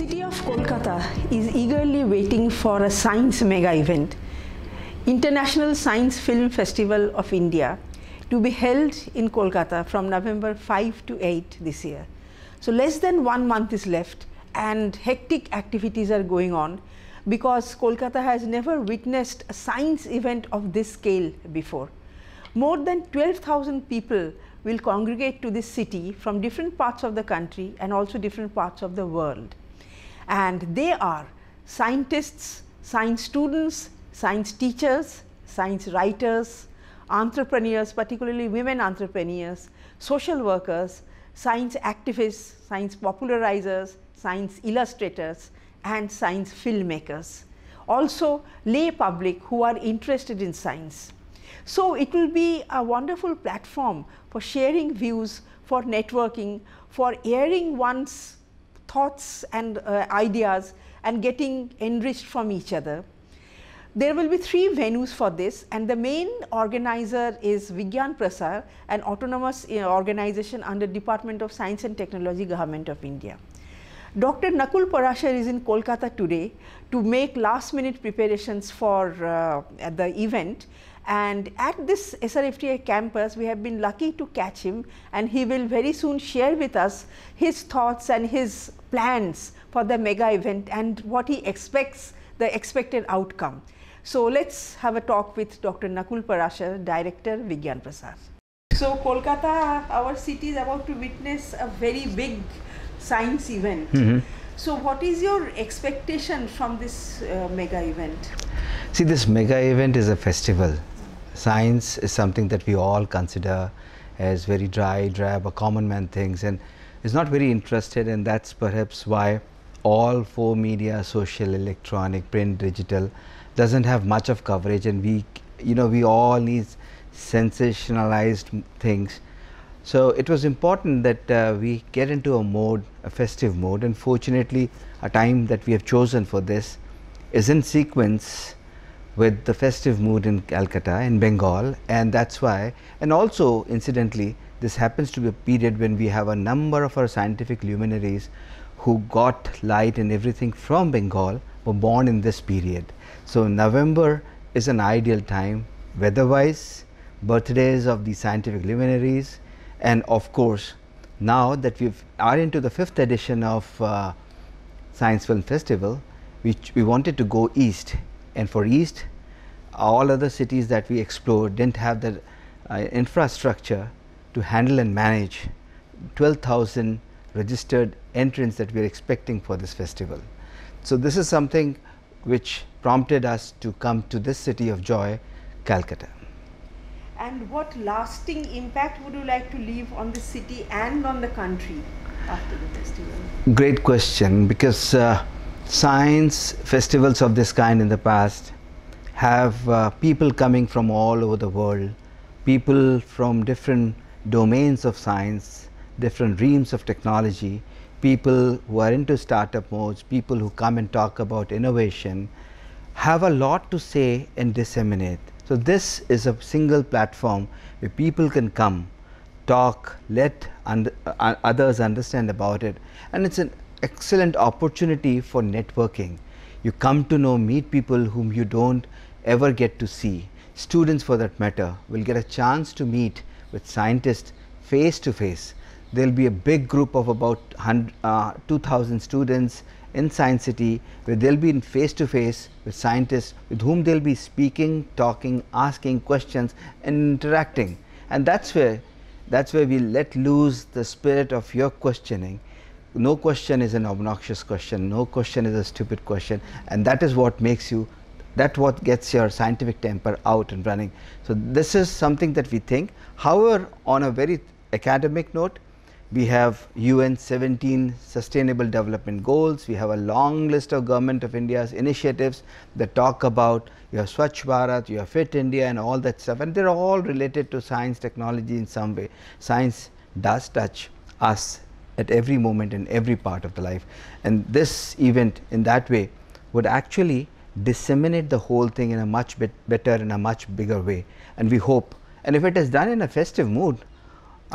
city of Kolkata is eagerly waiting for a science mega event, International Science Film Festival of India, to be held in Kolkata from November 5 to 8 this year. So less than 1 month is left and hectic activities are going on because Kolkata has never witnessed a science event of this scale before. More than 12,000 people will congregate to this city from different parts of the country and also different parts of the world. And they are scientists, science students, science teachers, science writers, entrepreneurs, particularly women entrepreneurs, social workers, science activists, science popularizers, science illustrators, and science filmmakers. Also lay public who are interested in science. So it will be a wonderful platform for sharing views, for networking, for airing one's thoughts and ideas and getting enriched from each other. There will be 3 venues for this, and the main organizer is Vigyan Prasar, an autonomous organization under Department of Science and Technology, Government of India. Dr. Nakul Parashar is in Kolkata today to make last minute preparations for the event, and at this SRFTI campus we have been lucky to catch him, and he will very soon share with us his thoughts and his plans for the mega event and what he expects, the expected outcome. So let's have a talk with Dr. Nakul Parashar, Director, Vigyan Prasar. So Kolkata, our city, is about to witness a very big science event. So what is your expectation from this mega event? See, this mega event is a festival. Science is something that we all consider as very dry, drab, or common man things, and is not very interested, and that's perhaps why all 4 media, social, electronic, print, digital, doesn't have much of coverage, and we all need sensationalized things. So it was important that we get into a mode, a festive mode, and fortunately a time that we have chosen for this is in sequence with the festive mood in Calcutta, in Bengal, and that's why, and also incidentally, this happens to be a period when we have a number of our scientific luminaries who got light and everything from Bengal were born in this period. So November is an ideal time, weather-wise, birthdays of the scientific luminaries, and of course, now that we are into the 5th edition of Science Film Festival, we wanted to go east, and for east, all other cities that we explored didn't have the infrastructure to handle and manage 12,000 registered entrants that we are expecting for this festival. So this is something which prompted us to come to this city of joy, Calcutta. And what lasting impact would you like to leave on the city and on the country after the festival? Great question, because science festivals of this kind in the past have people coming from all over the world, people from different domains of science, different realms of technology, people who are into startup modes, people who come and talk about innovation, have a lot to say and disseminate. So this is a single platform where people can come, talk, let others understand about it, and it's an excellent opportunity for networking. You come to know, meet people whom you don't ever get to see. Students, for that matter, will get a chance to meet with scientists face to face. There will be a big group of about 2,000 students in Science City, where they will be in face to face with scientists with whom they will be speaking, talking, asking questions and interacting. And that's where we let loose the spirit of your questioning. No question is an obnoxious question, no question is a stupid question, and that is what makes you, that's what gets your scientific temper out and running. So this is something that we think. However, on a very academic note, we have UN 17 Sustainable Development Goals. We have a long list of Government of India's initiatives that talk about your Swachh Bharat, your Fit India, and all that stuff, and they're all related to science, technology in some way. Science does touch us at every moment in every part of the life, and this event in that way would actually disseminate the whole thing in a much better and a much bigger way, and we hope, and if it is done in a festive mood,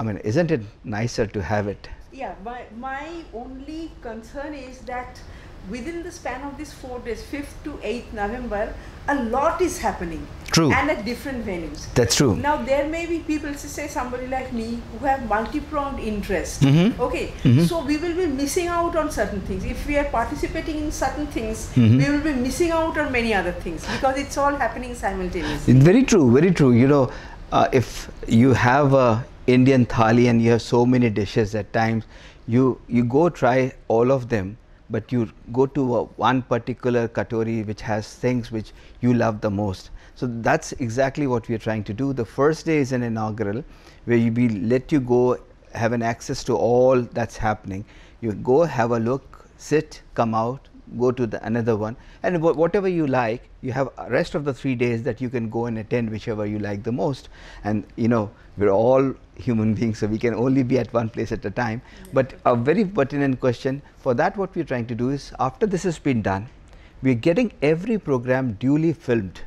I mean, isn't it nicer to have it? Yeah, my only concern is that within the span of these 4 days, 5th to 8th November, a lot is happening. True. And at different venues. That's true. Now there may be people, say somebody like me, who have multi-pronged interest. Okay, so we will be missing out on certain things. If we are participating in certain things, we will be missing out on many other things because it's all happening simultaneously. Very true, very true. You know, if you have a Indian thali and you have so many dishes at times, you go try all of them, but you go to one particular katori which has things which you love the most. So that's exactly what we are trying to do. The first day is an inaugural where we let you go have an access to all that's happening. You go have a look, sit, come out, go to another one, and whatever you like, you have rest of the 3 days that you can go and attend whichever you like the most. And you know, we're all human beings, so we can only be at one place at a time. But a very pertinent question for that, what we're trying to do is, after this has been done, we're getting every program duly filmed,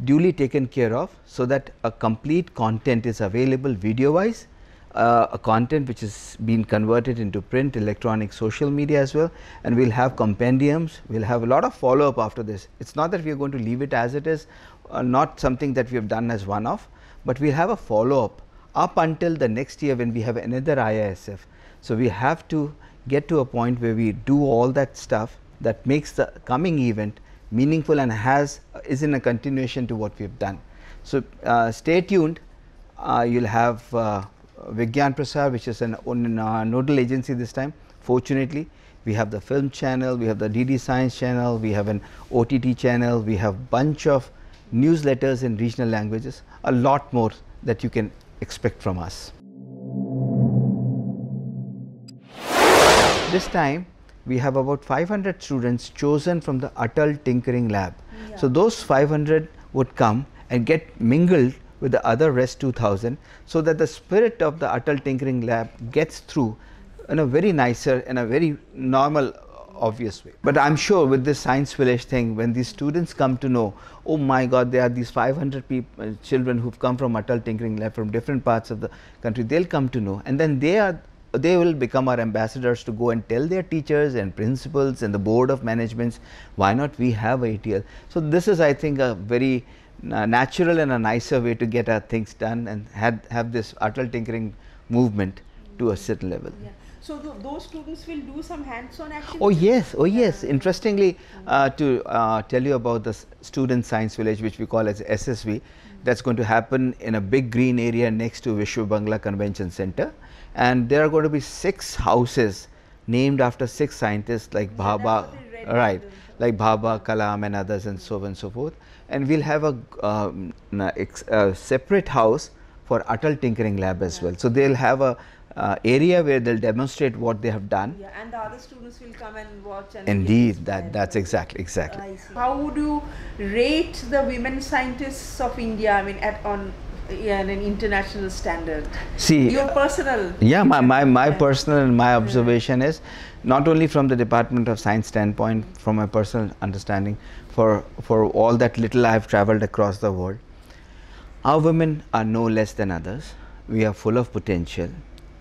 duly taken care of, so that a complete content is available video wise, a content which is being converted into print, electronic, social media as well, and we'll have compendiums, we'll have a lot of follow up after this. It's not that we are going to leave it as it is, not something that we have done as one off, but we'll have a follow up until the next year when we have another IISF. So we have to get to a point where we do all that stuff that makes the coming event meaningful and is in a continuation to what we have done. So stay tuned. You'll have Vigyan Prasar, which is an nodal agency this time. Fortunately, we have the film channel, we have the DD Science channel, we have an OTT channel, we have bunch of newsletters in regional languages, a lot more that you can expect from us. This time we have about 500 students chosen from the Atal Tinkering Lab. Yeah. So those 500 would come and get mingled with the other rest 2000, so that the spirit of the Atal Tinkering Lab gets through in a very nicer and a very normal, obvious way. But I'm sure with this science village thing, when these students come to know, oh my God, there are these 500 people, children who've come from Atal Tinkering Lab from different parts of the country, they'll come to know, and then they will become our ambassadors to go and tell their teachers and principals and the board of managements, why not we have ATL. So this is, I think, a very natural and a nicer way to get our things done and have this Atal Tinkering movement to a certain level. Yeah. So those students will do some hands-on activities? Oh yes, oh yes. Interestingly, to tell you about the Student Science Village, which we call as SSV, that's going to happen in a big green area next to Vishwa Bangla Convention Center. And there are going to be 6 houses named after 6 scientists like Bhabha, right, like Bhabha, Kalam and others, and so on and so forth. And we'll have a separate house for Atal Tinkering Lab as well. So they'll have a area where they'll demonstrate what they have done. Yeah, and the other students will come and watch. And indeed, that's exactly. How would you rate the women scientists of India? I mean, on an international standard. See, your personal. Yeah, my personal and my observation is, not only from the Department of Science standpoint, from my personal understanding, for all that little I have traveled across the world, our women are no less than others. We are full of potential.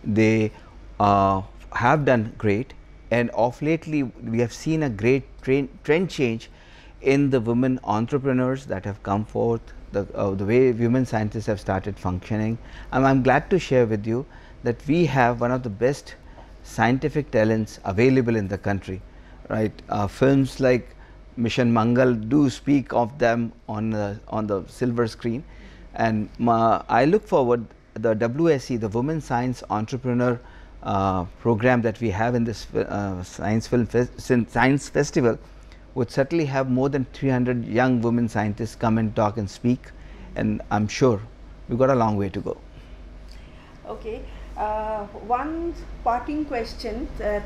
They have done great, and of lately we have seen a great trend change in the women entrepreneurs that have come forth, the way women scientists have started functioning. And I'm glad to share with you that we have one of the best scientific talents available in the country, right? Films like Mission Mangal do speak of them on the silver screen, and I look forward, the WSE, the Women Science Entrepreneur program that we have in this Science Festival, would certainly have more than 300 young women scientists come and talk and speak, and I'm sure we've got a long way to go. Okay, one parting question, that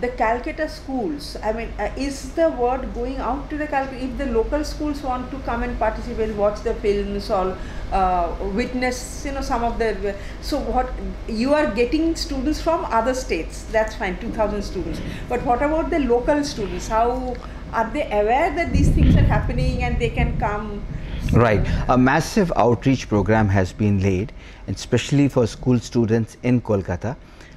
the Calcutta schools, I mean, is the word going out to the Calcutta, if the local schools want to come and participate, watch the films or witness, some of the, so what, you are getting students from other states, that's fine, 2000 students, but what about the local students? How are they aware that these things are happening and they can come? Right. A massive outreach program has been laid, especially for school students in Kolkata.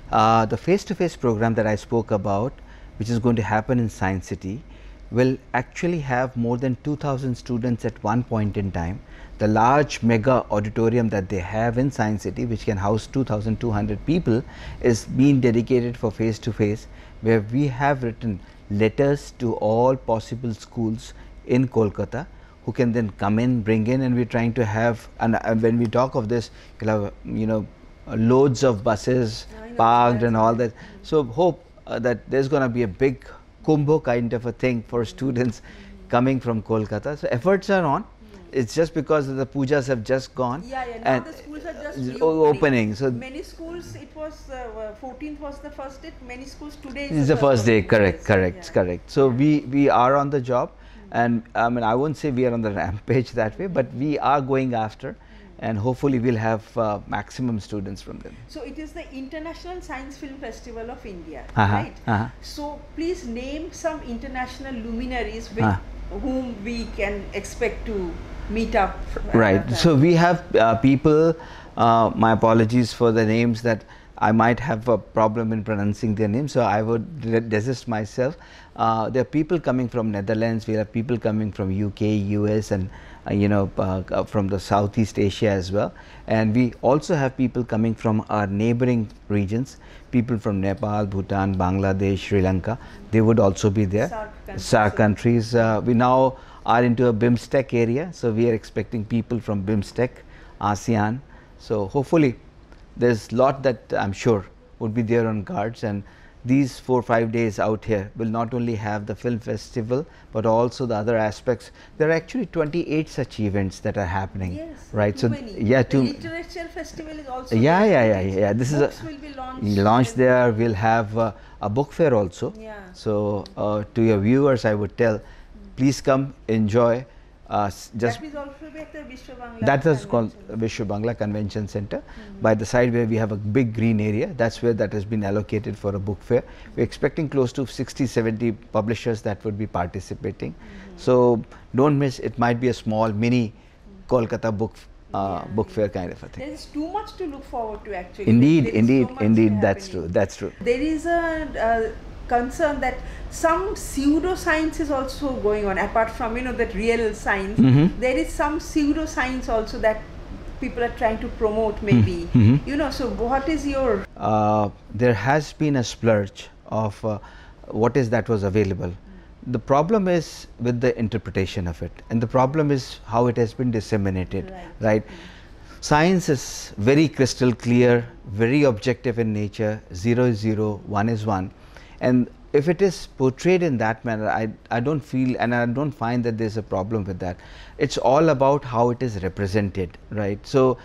The face-to-face program that I spoke about, which is going to happen in Science City, will actually have more than 2,000 students at one point in time. The large mega auditorium that they have in Science City, which can house 2,200 people, is being dedicated for face-to-face, where we have written letters to all possible schools in Kolkata, who can then come in, bring in, and we're trying to have, and when we talk of this, you'll have, loads of buses parked and all that. So hope that there's going to be a big Kumbh kind of a thing for students coming from Kolkata. So efforts are on. It's just because the pujas have just gone. Now and the schools are just opening. So many schools, it was 14th was the first day. Many schools today is the first day. Correct. So we are on the job, and I mean, I won't say we are on the rampage that way, but we are going after, and hopefully we'll have maximum students from them. So it is the International Science Film Festival of India, right? So please name some international luminaries with whom we can expect to meet up. Right. So we have people, my apologies for the names that I might have a problem in pronouncing their names, so I would desist myself. There are people coming from Netherlands, we have people coming from UK, US, and from the Southeast Asia as well. And we also have people coming from our neighboring regions, people from Nepal, Bhutan, Bangladesh, Sri Lanka. They would also be there. SAARC countries. We now are into a BIMSTEC area, so we are expecting people from BIMSTEC, ASEAN. So hopefully there's a lot that I'm sure would be there on cards, and these 4 or 5 days out here will not only have the film festival but also the other aspects. There are actually 28 such events that are happening. Yes, right? So the literature festival is also yeah. This Books will be launched there. We'll have a book fair also. So to your viewers, I would tell, please come enjoy. That is also at the Vishwa Bangla. That is called Vishwa Bangla Convention Center. By the side where we have a big green area, that's where that has been allocated for a book fair. We're expecting close to 60-70 publishers that would be participating. So don't miss. It might be a small mini Kolkata book fair kind of a thing. There is too much to look forward to actually. Indeed. That's true. There is a concern that some pseudoscience is also going on, apart from that real science. There is some pseudoscience also that people are trying to promote, maybe. So what is your there has been a splurge of what is that was available. The problem is with the interpretation of it, and the problem is how it has been disseminated, right? Science is very crystal clear, very objective in nature. 0 is 0, 1 is 1. And if it is portrayed in that manner, I don't feel, and I don't find that there's a problem with that. It's all about how it is represented, right? So,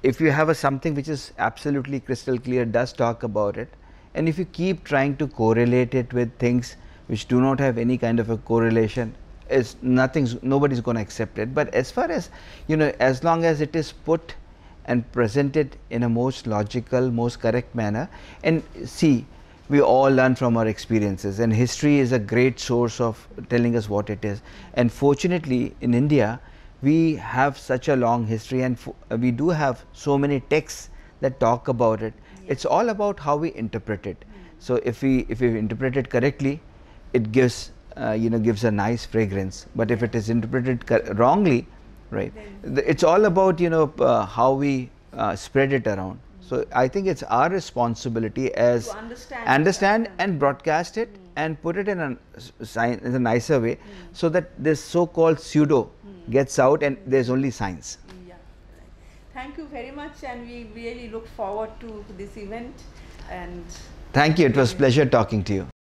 if you have something which is absolutely crystal clear, does talk about it, and if you keep trying to correlate it with things which do not have any kind of a correlation, nobody's going to accept it. But as far as, as long as it is put and presented in a most logical, most correct manner, and see, we all learn from our experiences, and history is a great source of telling us what it is. And fortunately in India we have such a long history, and we do have so many texts that talk about it. It's all about how we interpret it. So if we interpret it correctly, it gives gives a nice fragrance. But if it is interpreted wrongly, right, it's all about how we spread it around. So I think it's our responsibility as to understand and broadcast it and put it in a nicer way, so that this so-called pseudo gets out and there's only science. Thank you very much, and we really look forward to this event. And thank you. It was a pleasure talking to you.